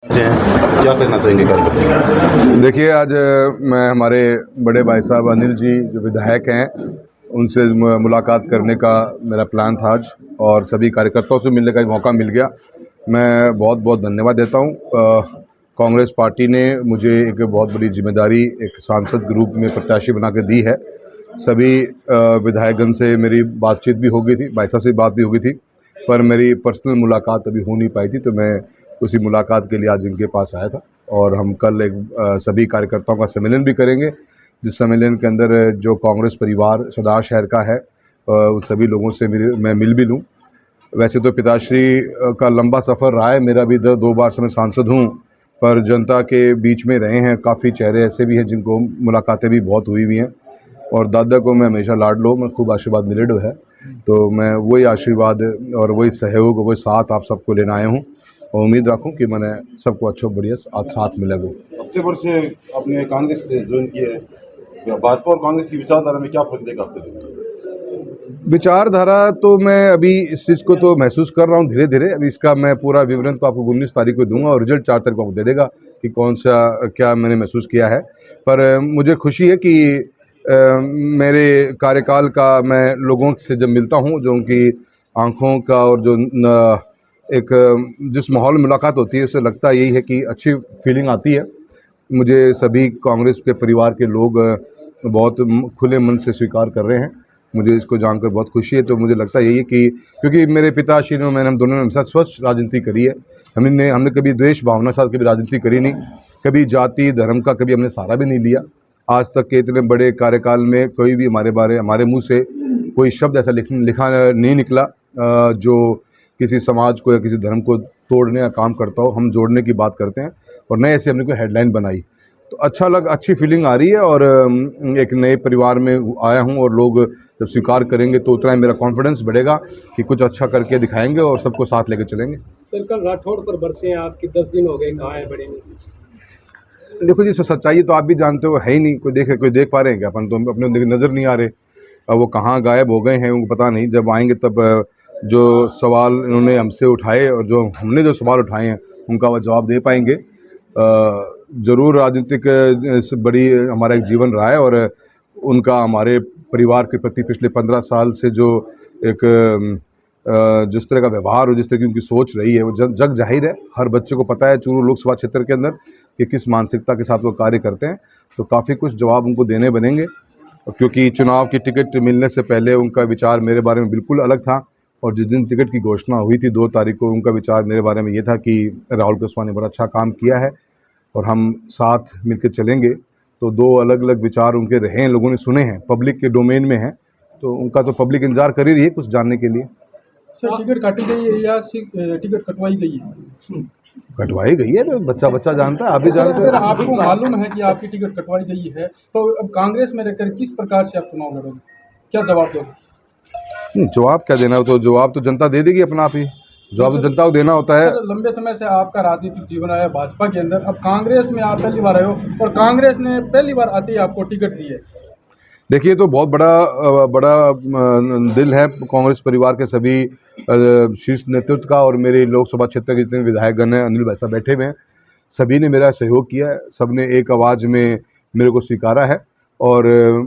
क्या कहना चाहेंगे कार्यकर्ता? देखिए, आज मैं हमारे बड़े भाई साहब अनिल जी जो विधायक हैं उनसे मुलाकात करने का मेरा प्लान था आज, और सभी कार्यकर्ताओं से मिलने का एक मौका मिल गया। मैं बहुत बहुत धन्यवाद देता हूँ। कांग्रेस पार्टी ने मुझे एक बहुत बड़ी जिम्मेदारी एक सांसद के रूप में प्रत्याशी बना के दी है। सभी विधायकगण से मेरी बातचीत भी हो गई थी, भाई साहब से बात भी हो गई थी, पर मेरी पर्सनल मुलाकात अभी हो नहीं पाई थी, तो मैं उसी मुलाकात के लिए आज इनके पास आया था। और हम कल एक सभी कार्यकर्ताओं का सम्मेलन भी करेंगे, जिस सम्मेलन के अंदर जो कांग्रेस परिवार सदार शहर का है उन सभी लोगों से मैं मिल भी लूँ। वैसे तो पिताश्री का लंबा सफ़र रहा है, मेरा भी 2 बार से मैं सांसद हूँ, पर जनता के बीच में रहे हैं। काफ़ी चेहरे ऐसे भी हैं जिनको मुलाकातें भी बहुत हुई हैं, और दादा को मैं हमेशा लाड लो में खूब आशीर्वाद मिले है, तो मैं वही आशीर्वाद और वही सहयोग वही साथ आप सबको लेना आया हूँ, और उम्मीद रखूँ कि मैंने सबको अच्छा बढ़िया आज साथ मिलेगा। हफ्ते भर से आपने कांग्रेस से ज्वाइन किया है, या भाजपा और कांग्रेस की विचारधारा में क्या फर्क देगा आपको? विचारधारा तो मैं अभी इस चीज़ को तो महसूस कर रहा हूँ धीरे धीरे। अभी इसका मैं पूरा विवरण तो आपको 19 तारीख को दूंगा, और रिजल्ट 4 तारीख को आपको दे देगा कि कौन सा क्या मैंने महसूस किया है। पर मुझे खुशी है कि मेरे कार्यकाल का मैं लोगों से जब मिलता हूँ, जो उनकी आँखों का और जो एक जिस माहौल में मुलाकात होती है, उससे लगता यही है कि अच्छी फीलिंग आती है। मुझे सभी कांग्रेस के परिवार के लोग बहुत खुले मन से स्वीकार कर रहे हैं, मुझे इसको जानकर बहुत खुशी है। तो मुझे लगता यही है कि क्योंकि मेरे पिताश्री ने हम दोनों ने साथ स्वच्छ राजनीति करी है। हमने कभी द्वेष भावना साथ कभी राजनीति करी नहीं, कभी जाति धर्म का कभी हमने सहारा भी नहीं लिया। आज तक के इतने बड़े कार्यकाल में कोई भी हमारे मुंह से कोई शब्द ऐसा लिखा नहीं निकला जो किसी समाज को या किसी धर्म को तोड़ने का काम करता हो। हम जोड़ने की बात करते हैं, और नए ऐसे हमने कोई हेडलाइन बनाई, तो अच्छी फीलिंग आ रही है। और एक नए परिवार में आया हूं, और लोग जब स्वीकार करेंगे तो उतना ही मेरा कॉन्फिडेंस बढ़ेगा कि कुछ अच्छा करके दिखाएंगे और सबको साथ लेकर चलेंगे। सर, कल राठौड़ पर बरसे हैं आपकी, 10 दिन हो गए, कहाँ है बड़े में? देखो जी, सच्चाई तो आप भी जानते हो, है ही नहीं। कोई देख पा रहे हैं क्या? अपन तो अपने नज़र नहीं आ रहे। अब वो कहाँ गायब हो गए हैं उनको पता नहीं। जब आएंगे तब जो सवाल इन्होंने हमसे उठाए और जो हमने जो सवाल उठाए हैं उनका वो जवाब दे पाएंगे। ज़रूर राजनीतिक बड़ी हमारा एक जीवन रहा है, और उनका हमारे परिवार के प्रति पिछले 15 साल से जो एक जिस तरह का व्यवहार और जिस तरह की उनकी सोच रही है, वो जग जाहिर है। हर बच्चे को पता है चूरू लोकसभा क्षेत्र के अंदर कि किस मानसिकता के साथ वो कार्य करते हैं। तो काफ़ी कुछ जवाब उनको देने बनेंगे, क्योंकि चुनाव की टिकट मिलने से पहले उनका विचार मेरे बारे में बिल्कुल अलग था, और जिस दिन टिकट की घोषणा हुई थी 2 तारीख को, उनका विचार मेरे बारे में ये था कि राहुल कुशवाहा ने बड़ा अच्छा काम किया है और हम साथ मिलकर चलेंगे। तो 2 अलग अलग विचार उनके रहे हैं, लोगों ने सुने हैं, पब्लिक के डोमेन में हैं, तो उनका तो पब्लिक इंतजार कर ही रही है कुछ जानने के लिए। सर, टिकट काटी गई है या टिकट कटवाई गई है? कटवाई गई है तो बच्चा जानता है, आप भी जानते सर, हैं। आपको मालूम है कि आपकी टिकट कटवाई गई है, तो अब कांग्रेस में रहकर किस प्रकार से आप चुनाव लड़ोगे, क्या जवाब दोगे? जवाब क्या देना हो, तो जवाब तो जनता दे देगी अपना आप ही। जवाब तो जनता को देना होता है। सर, लंबे समय से आपका राजनीतिक जीवन आया भाजपा के अंदर, अब कांग्रेस में आप पहली बार आए हो, और कांग्रेस ने पहली बार आते ही आपको टिकट दी है। देखिए, तो बहुत बड़ा दिल है कांग्रेस परिवार के सभी शीर्ष नेतृत्व का, और मेरे लोकसभा क्षेत्र के जितने विधायकगण हैं, अनिल भाई साहब बैठे हुए हैं, सभी ने मेरा सहयोग किया है। सबने एक आवाज़ में मेरे को स्वीकारा है, और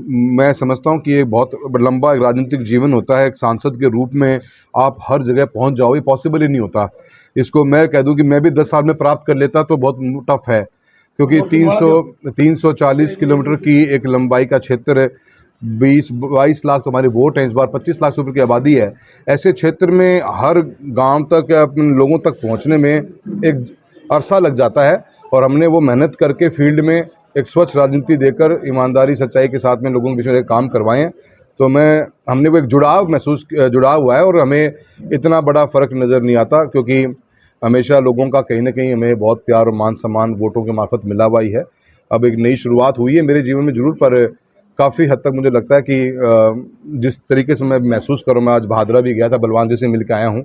मैं समझता हूं कि ये बहुत लंबा राजनीतिक जीवन होता है। एक सांसद के रूप में आप हर जगह पहुंच जाओ, ये पॉसिबल ही नहीं होता। इसको मैं कह दूं कि मैं भी 10 साल में प्राप्त कर लेता तो बहुत टफ है, क्योंकि 340 किलोमीटर की एक लंबाई का क्षेत्र, 20-22 लाख तो हमारे वोट हैं, इस बार 25 लाख से ऊपर की आबादी है। ऐसे क्षेत्र में हर गांव तक अपने लोगों तक पहुंचने में एक अरसा लग जाता है, और हमने वो मेहनत करके फील्ड में एक स्वच्छ राजनीति देकर ईमानदारी सच्चाई के साथ में लोगों के बीच में काम करवाएं। तो हमने वो एक जुड़ाव हुआ है, और हमें इतना बड़ा फ़र्क नज़र नहीं आता, क्योंकि हमेशा लोगों का कहीं ना कहीं हमें बहुत प्यार और मान सम्मान वोटों के मार्फत मिला हुआ ही है। अब एक नई शुरुआत हुई है मेरे जीवन में ज़रूर, पर काफ़ी हद तक मुझे लगता है कि जिस तरीके से मैं महसूस करूँ, मैं आज भादरा भी गया था, बलवान जी से मिल के आया हूँ,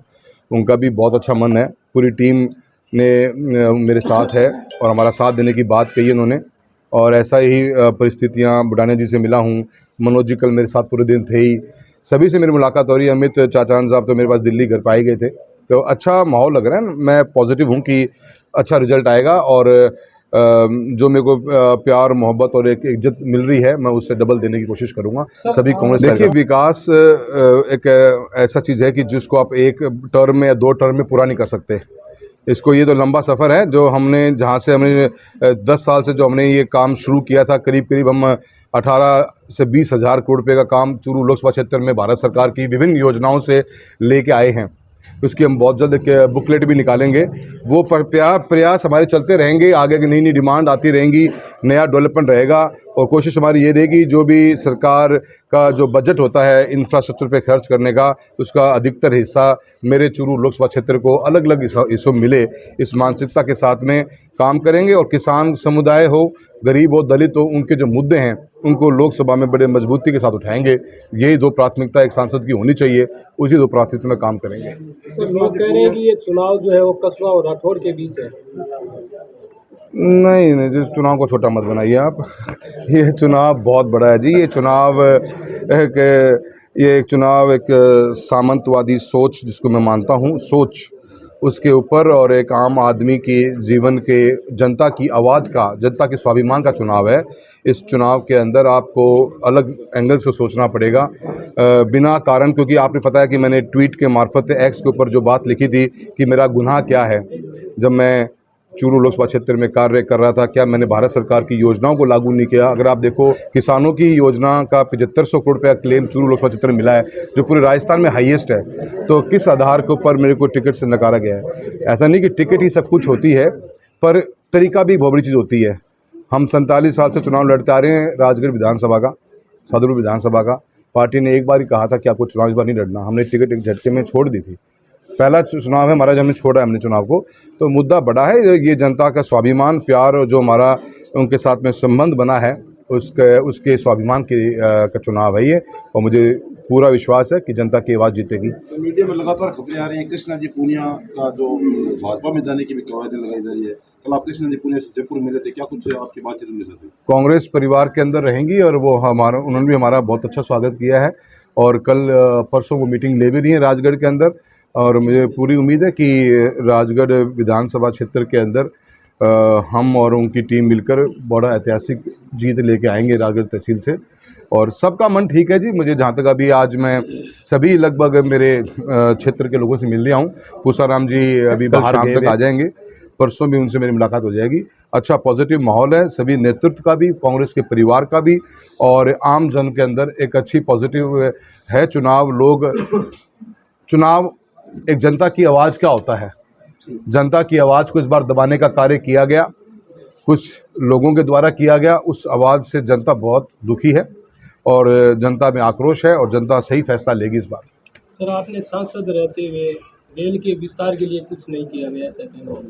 उनका भी बहुत अच्छा मन है। पूरी टीम ने मेरे साथ है और हमारा साथ देने की बात कही उन्होंने, और ऐसा ही परिस्थितियाँ बुढ़ाना जी से मिला हूँ, मनोज जी कल मेरे साथ पूरे दिन थे ही, सभी से मेरी मुलाकात हो रही है। अमित चाचान साहब तो मेरे पास दिल्ली घर पे आए गए थे, तो अच्छा माहौल लग रहा है। मैं पॉजिटिव हूँ कि अच्छा रिजल्ट आएगा और जो मेरे को प्यार मोहब्बत और एक इज्जत मिल रही है मैं उससे डबल देने की कोशिश करूंगा सभी कांग्रेस। देखिए विकास एक ऐसा चीज़ है कि जिसको आप एक टर्म में या 2 टर्म में पूरा नहीं कर सकते। इसको ये तो लंबा सफ़र है जो हमने जहाँ से हमने 10 साल से जो हमने ये काम शुरू किया था, करीब करीब हम 18 से 20 हज़ार करोड़ रुपये का काम चूरू लोकसभा क्षेत्र में भारत सरकार की विभिन्न योजनाओं से लेके आए हैं। उसकी हम बहुत जल्द एक बुकलेट भी निकालेंगे। वो प्रयास हमारे चलते रहेंगे, आगे की नई नई डिमांड आती रहेंगी, नया डेवलपमेंट रहेगा और कोशिश हमारी ये रहेगी जो भी सरकार का जो बजट होता है इंफ्रास्ट्रक्चर पे खर्च करने का, उसका अधिकतर हिस्सा मेरे चूरू लोकसभा क्षेत्र को अलग अलग हिस्सों में मिले, इस मानसिकता के साथ में काम करेंगे। और किसान समुदाय हो, गरीब हो, दलित हो, उनके जो मुद्दे हैं उनको लोकसभा में बड़े मजबूती के साथ उठाएंगे। यही 2 प्राथमिकता एक सांसद की होनी चाहिए, उसी 2 प्राथमिकता में काम करेंगे। तो लोग कह रहे हैं कि ये चुनाव जो है वो कस्बा और राठौड़ के बीच है। नहीं, जिस चुनाव को छोटा मत बनाइए आप। ये चुनाव बहुत बड़ा है जी। ये चुनाव एक सामंतवादी सोच जिसको मैं मानता हूँ, सोच उसके ऊपर और एक आम आदमी के जीवन के जनता की आवाज़ का, जनता के स्वाभिमान का चुनाव है। इस चुनाव के अंदर आपको अलग एंगल से सोचना पड़ेगा बिना कारण, क्योंकि आपने पता है कि मैंने ट्वीट के मार्फत एक्स के ऊपर जो बात लिखी थी कि मेरा गुनाह क्या है जब मैं चूरू लोकसभा क्षेत्र में कार्य कर रहा था, क्या मैंने भारत सरकार की योजनाओं को लागू नहीं किया। अगर आप देखो किसानों की योजना का 7500 करोड़ रुपया क्लेम चूरू लोकसभा क्षेत्र में मिला है, जो पूरे राजस्थान में हाईएस्ट है। तो किस आधार के ऊपर मेरे को टिकट से नकारा गया है? ऐसा नहीं कि टिकट ही सब कुछ होती है, पर तरीका भी बहुत बड़ी चीज़ होती है। हम 47 साल से चुनाव लड़ते आ रहे हैं, राजगढ़ विधानसभा का, सदरपुर विधानसभा का। पार्टी ने एक बार ही कहा था कि आपको चुनाव इस बार नहीं लड़ना, हमने टिकट एक झटके में छोड़ दी थी। पहला चुनाव है हमारा जब हमने छोड़ा है हमने चुनाव को, तो मुद्दा बड़ा है। ये जनता का स्वाभिमान, प्यार और जो हमारा उनके साथ में संबंध बना है उसके स्वाभिमान का चुनाव है ये, और मुझे पूरा विश्वास है कि जनता की आवाज़ जीतेगी। तो मीडिया में लगातार खबरें आ रही हैं कृष्णा जी पूनिया का जो भाजपा में जाने की भी कवायदें लगाई जा रही है। कल आप कृष्णा जी पूनिया से जयपुर मिले थे, क्या कुछ आपकी बातचीत उनके साथ? कांग्रेस परिवार के अंदर रहेंगी और वो उन्होंने भी हमारा बहुत अच्छा स्वागत किया है और कल परसों वो मीटिंग ले भी रही है राजगढ़ के अंदर। और मुझे पूरी उम्मीद है कि राजगढ़ विधानसभा क्षेत्र के अंदर हम और उनकी टीम मिलकर बड़ा ऐतिहासिक जीत लेके आएंगे राजगढ़ तहसील से। और सबका मन ठीक है जी। मुझे जहाँ तक अभी आज मैं सभी लगभग मेरे क्षेत्र के लोगों से मिल लिया हूँ। पूसाराम जी अभी बाहर शाम तक आ जाएंगे, परसों भी उनसे मेरी मुलाकात हो जाएगी। अच्छा पॉजिटिव माहौल है, सभी नेतृत्व का भी, कांग्रेस के परिवार का भी और आम जन के अंदर एक अच्छी पॉजिटिव है। चुनाव एक जनता की आवाज़ क्या होता है, जनता की आवाज़ को इस बार दबाने का कार्य किया गया, कुछ लोगों के द्वारा किया गया। उस आवाज़ से जनता बहुत दुखी है और जनता में आक्रोश है और जनता सही फैसला लेगी इस बार। सर आपने सांसद रहते हुए रेल के विस्तार के लिए कुछ नहीं किया गया, ऐसा कहना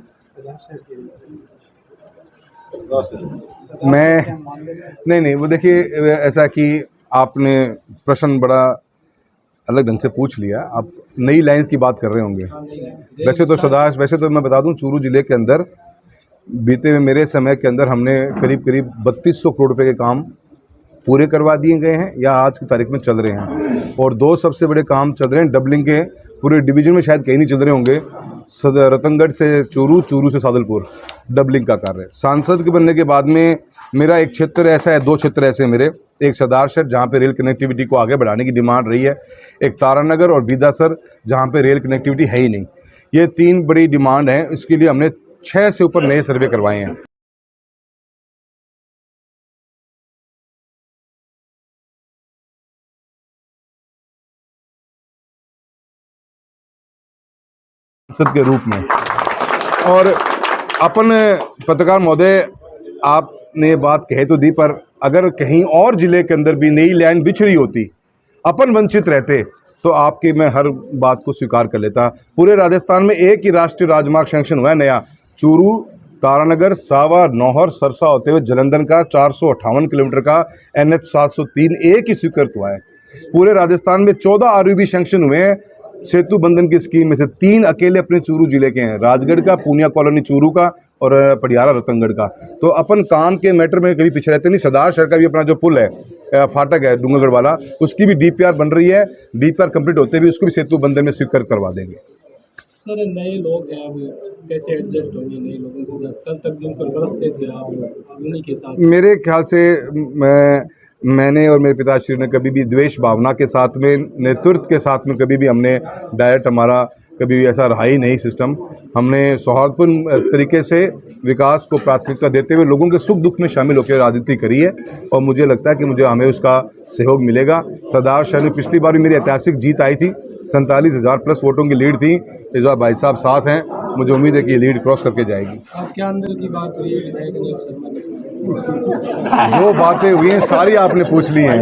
मैं नहीं वो देखिए ऐसा कि आपने प्रश्न बड़ा अलग ढंग से पूछ लिया। आप नई लाइन की बात कर रहे होंगे। वैसे तो मैं बता दूं चूरू जिले के अंदर बीते हुए मेरे समय के अंदर हमने करीब 3200 करोड़ रुपए के काम पूरे करवा दिए गए हैं या आज की तारीख में चल रहे हैं। और 2 सबसे बड़े काम चल रहे हैं डबलिंग के, पूरे डिवीजन में शायद कहीं नहीं चल रहे होंगे। रतनगढ़ से चूरू, चूरू से सादलपुर डबलिंग का कार्य। सांसद के बनने के बाद में मेरा एक क्षेत्र ऐसा है, 2 क्षेत्र ऐसे मेरे, एक सरदार शहर जहाँ पे रेल कनेक्टिविटी को आगे बढ़ाने की डिमांड रही है, एक तारानगर और बीदासर जहाँ पे रेल कनेक्टिविटी है ही नहीं। ये 3 बड़ी डिमांड हैं। इसके लिए हमने 6 से ऊपर नए सर्वे करवाए हैं। के रूप में। और अपन पत्रकार महोदय आपने ये बात कह तो दी, पर अगर कहीं और जिले के अंदर भी नई लाइन बिछ रही होती, अपन वंचित रहते, तो आपकी मैं हर बात को स्वीकार कर लेता। पूरे राजस्थान में एक ही राष्ट्रीय राजमार्ग सैंक्शन हुआ है नया, चूरू तारानगर सावा नौहर सरसा होते हुए जालंधर का 458 किलोमीटर का NH 703 एक ही स्वीकृत हुआ है। पूरे राजस्थान में 14 RUB सैंक्शन हुए हैं सेतु बंधन की स्कीम में से। 3 अकेले अपने चूरू जिले के हैं, राजगढ़ का, पूनिया कॉलोनी चूरू का और पटियाला रतनगढ़ का। तो अपन काम के मैटर में कभी पीछे रहते नहीं। सरदार शहर का भी अपना जो पुल है, फाटक है डूंगरगढ़ वाला, उसकी भी DPR बन रही है। DPR कंप्लीट होते भी उसको भी सेतु बंधन में स्वीकृत करवा देंगे। सर नए लोग हैं, अब कैसे एडजस्ट होंगे नए लोगों के साथ? कल तक जिन पर बरसते थे आप उन्हीं के साथ। मेरे ख्याल से मैंने और मेरे पिताश्री ने कभी भी द्वेष भावना के साथ में, नेतृत्व के साथ में कभी भी हमने डायरेक्ट हमारा कभी भी ऐसा रहा ही नहीं सिस्टम। हमने सौहार्दपूर्ण तरीके से विकास को प्राथमिकता देते हुए लोगों के सुख दुख में शामिल होकर राजनीति करी है और मुझे लगता है कि हमें उसका सहयोग मिलेगा। सरदार शहर में पिछली बार भी मेरी ऐतिहासिक जीत आई थी, 47,000 प्लस वोटों की लीड थी। इस बार भाई साहब साथ हैं, मुझे उम्मीद है कि ये लीड क्रॉस करके जाएगी। आज क्या अंदर की बात हुई है विधायक अनिल शर्मा के साथ? जो बातें हुई हैं सारी आपने पूछ ली हैं।